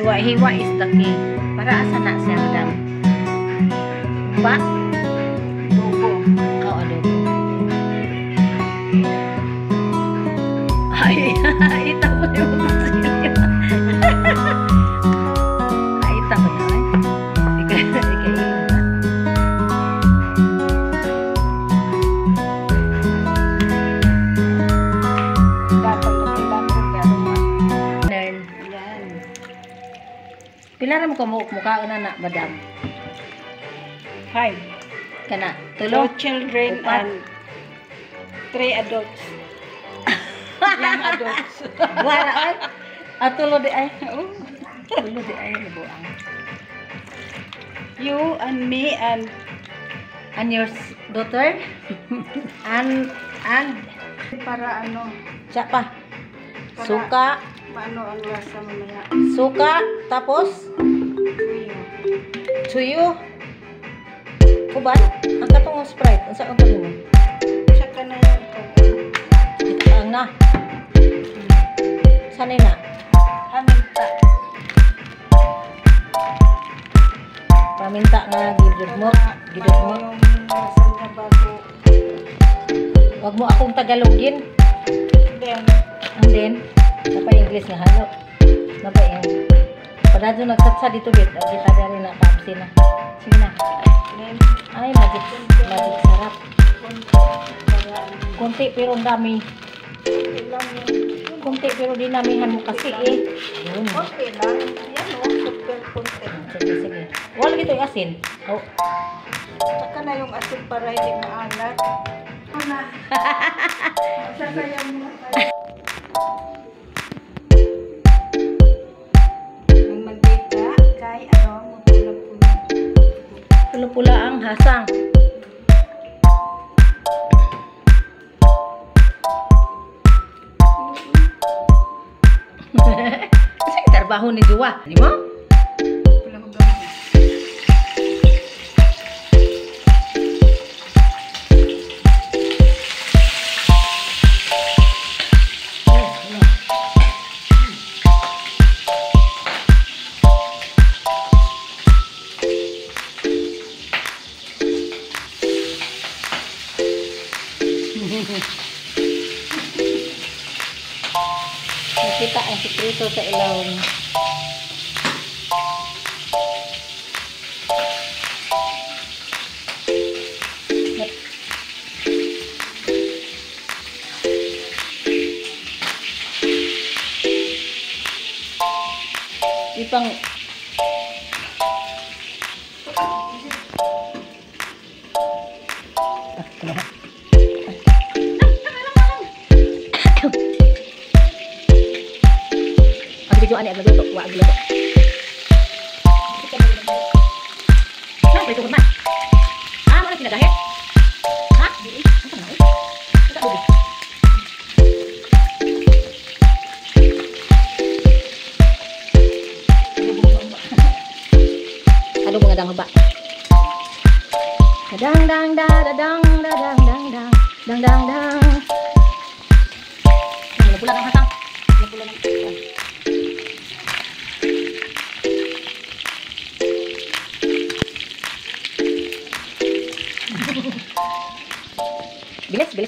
Hiwa-hiwa is the key. Para asa na siya, madam? Ba? Adobo. Oo, adobo. Ay, ita mo yung siya. Ay, ita mo na eh. Pila na mo kamukha na na, madam? 5. Kana, 2 tulo? children Upat. and 3 adults. Young adults. Wala ay. At tulo di ay. Oh. Tulo di ay buang. You and me and And your daughter? and para ano, siapa? Suka, paano ang lasa mamaya. suka, tapos suyo. Kuban? Ang katong Sprite, ang saan mo? Tsaka na yan. Ang na. Sanay na. Paminta. Paminta nga gidud mo. Gidud mo. Yung lasa niya bago. Wag mo akong Tagalogin. Then, And then, napay English nga halo. Napay yung padado nagsatsa dito bit. Kita rin na paapsin na. Sige na. then, Ay, magic sarap. para Kunti pero ang dami. ilang yung Kunti pero dinamihan mo kasi eh. Yun. konti lang. Yan o, super konti. Sige, sige. Wala gito yung asin. Oh. Tsaka na yung asin para hindi maalat. Ano? Masasayang mo tayo. Ang magdita kay ano, mapula-pula. Pula-pula ang hasang. Kasi trabaho ni Juwa. Di mo? Pulang gamit. Nakita ang sikreto sa ilawang. Ipang videoan ni agluto, wa agluto. Na, pwede ko man. Ah, mana kinagahit? Ha? Dili. Ano na? Ika dubi. Ano mga dang ba? Dang dang da da dang da dang dang dang dang dang dang. Ano pula kang hatang? Ano pula kang hatang?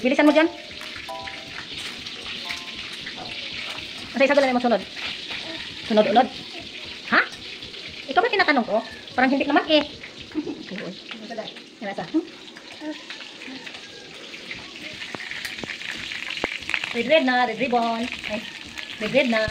Bilisan mo dyan. Masay isa galan mo sunod. Sunod-unod. Ha? Ikaw ba tinatanong ko? Parang hindi naman eh. Nasa. Red na, red ribbon. Ay, red na.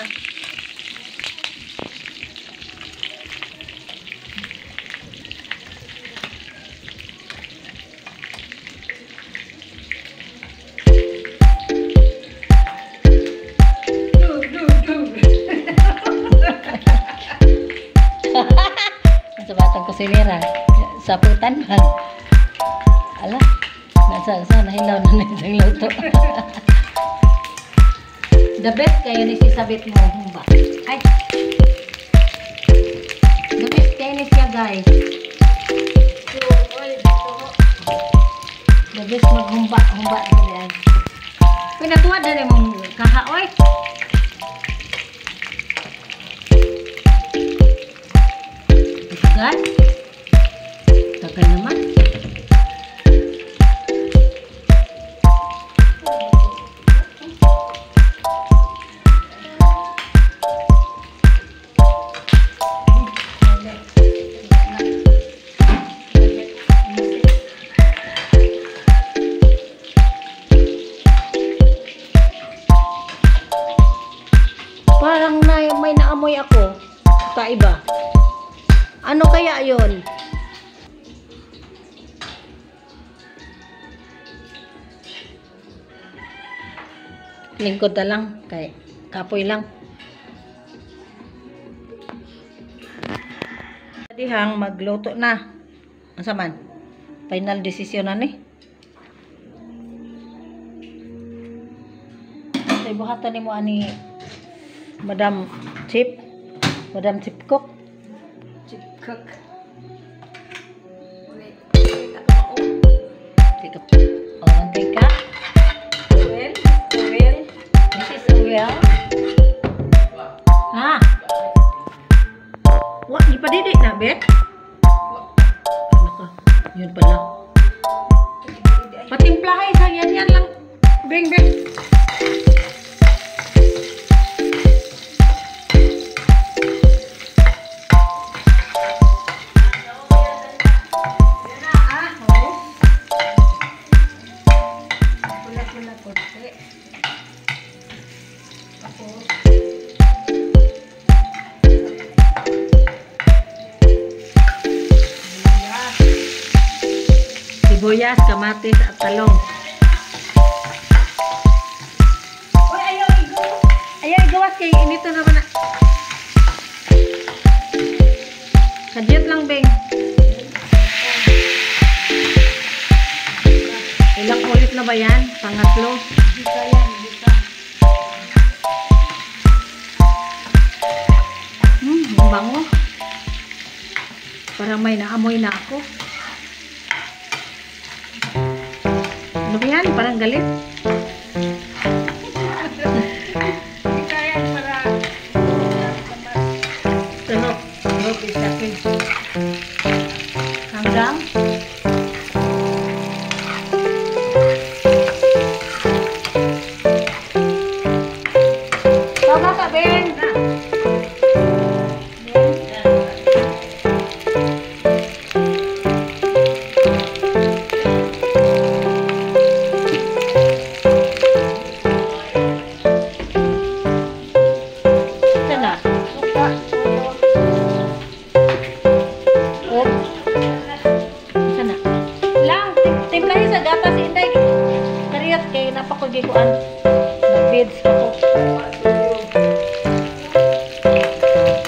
Sa batang kusinera, saputan man. Ala, nasa nahilaw na isang luto. The best kayo ni si sabit mo humba. Ay. The best kayo ni siya guys. The best maghumba, humba sa diyan. Pinatuwa dali mong kahaoy. Tagal? Tagal naman. Parang may naamoy ako. Kaiba. Ano kaya yon? Lingkod na lang. Kay kapoy lang. Dihang magluto na. Asa man? Final decision na ni. Say buhatan nimo ani Madam Chip. Madam Chip Cook. Chip cook. Tika. Oh, mantika. Oil. Oil. This is oil. Ha? Wah, di pa didik na, Bet? Ano ka? Yun pala. Patimplahin sa yan lang. Beng, beng. Sibuyas, kamatis at talong. Uy, Ayaw igawas kay inito naman na. Kadyot lang, Beng. Ilang ulit na ba yan? Pangatlo. Hindi ka yan, hindi ka. Ang bango. Parang may naamoy na ako. Ano ba yan? Parang galit. Hindi ka yan para Tuhok. Tuhok is happy. Hanggang. Tama ka, Ben. Sana. Oh. Sana. Lang, timplahin sa gatas inday. Kariyat kay napakagiguan. Nag-beads pa ko.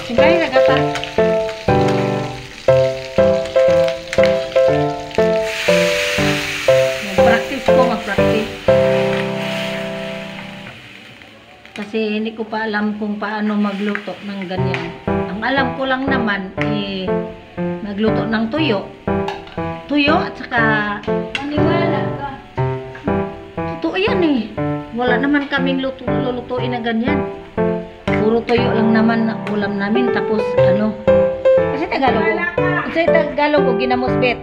Timplahin sa gatas. Mag-practice ko, mag-practice. Kasi hindi ko pa alam kung paano magluto ng ganyan. Ang alam ko lang naman, magluto ng tuyo. Tuyo at saka maniwala ka. totoo yan eh. Wala naman kaming lulutuin na ganyan. Puro tuyo lang naman na ulam namin. Tapos ano, kasi Tagalog ko. Kasi Tagalog ko, ginamosbet.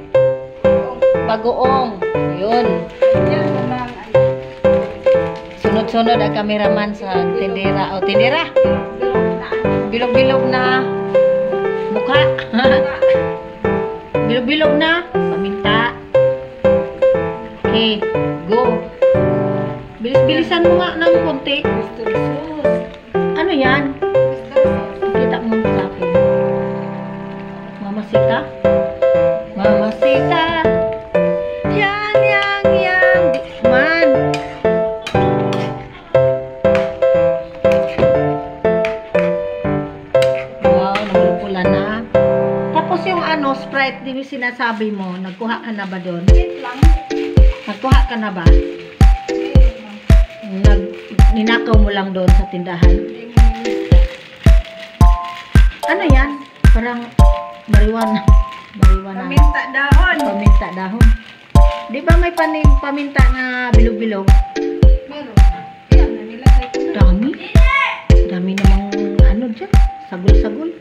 Bagoong. Yun. Yan naman. Sunod-sunod ang kameraman sa tindera. O, tindera. Bilog-bilog na mukha. Bilog-bilog na paminta. Okay, go. Bilis-bilisan mo nga ng konti. Ano yan? Kita mo sa akin. Mamasita? Mamasita. Yan, yan, yan. Di man. Wow, namulupula na. Tapos yung ano, Sprite, di mo sinasabi mo, nagkuha ka na ba doon? Lang. Nagkuha ka na ba? Ninakaw mo lang doon sa tindahan? Ano yan? Parang marijuana. Marijuana. Paminta dahon. Paminta dahon. Di ba may paminta na bilog-bilog? Meron. Yan, nilagay ko na. Dami. Dami namang ano dyan. Sagol-sagol.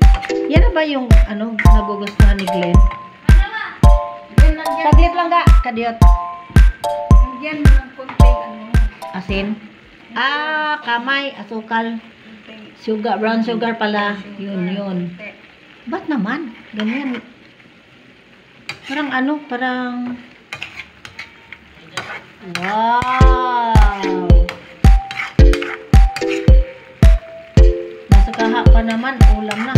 Yan na ba yung ano nagugustuhan ni Glenn? Saglit lang ga, kadiyot. Lagyan mo ng konting ano. Asin. Kamay, asukal. Sugar, brown sugar pala. Yun. Ba't naman? Ganyan. Parang wow! Nasa kaha pa naman, ulam na.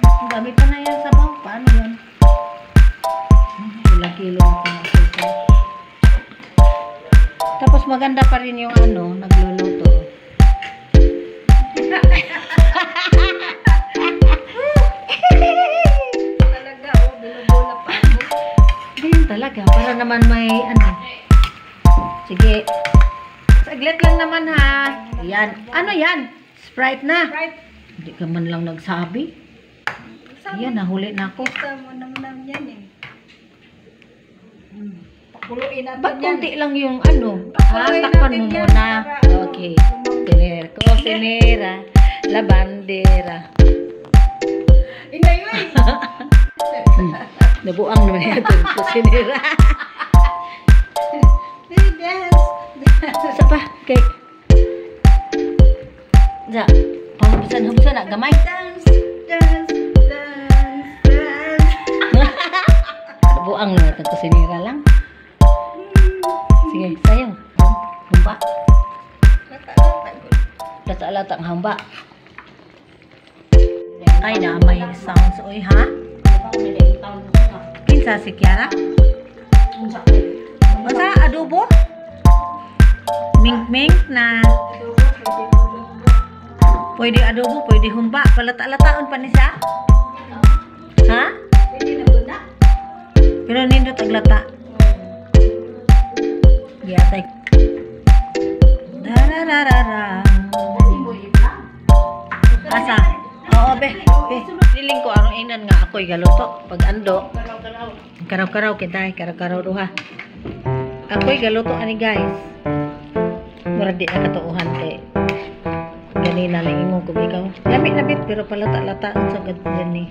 Ang dami pa na yan sa baw. Paano yan? Ilang kilo na pinasukan. Tapos maganda pa rin yung ano, nagluluto. Talaga, bula-bula pa ako. Ganyan talaga, para naman may ano. Sige. Saglit lang naman ha. Yan. Ano yan? Sprite na. Right. Hindi ka man lang nagsabi. Yan, nahuli na ako. Kita mo naman yan eh. Pakuluin natin Ba't yan. konti lang yung ano? Pakuluin Takpan natin mo yan muna. para ano, Okay. Cocinera. La bandera. Inayoy! Nabuang naman yan ito. Cocinera. Dance! Sa pa? Okay. Sa. Panghabusan na. Gamay. Dance! Dance! Dance! Dance! Nabuang naman ito. Cocinera lang. Sige, sayang. Hamba. Lata-lata ang hamba. Ay na, may sounds. Uy, ha? Kinsa si Kiara? Masa, adobo? Mink-mink na. Pwede adobo, pwede humba. Palata-lataon pa ni siya? Ha? Pwede na ba na? Pero nindot aglata. Giyatay. Darararara. Asa? Oo, be. Niling ko arong inan nga ako'y galuto. Pag ando. Karaw-karaw kita. Karaw-karaw duha. Ako'y galuto ani guys. Murag di na katuuhan kay ganina lang imong kung ikaw. Lamit-lamit pero palata-lata ang sagad dyan eh.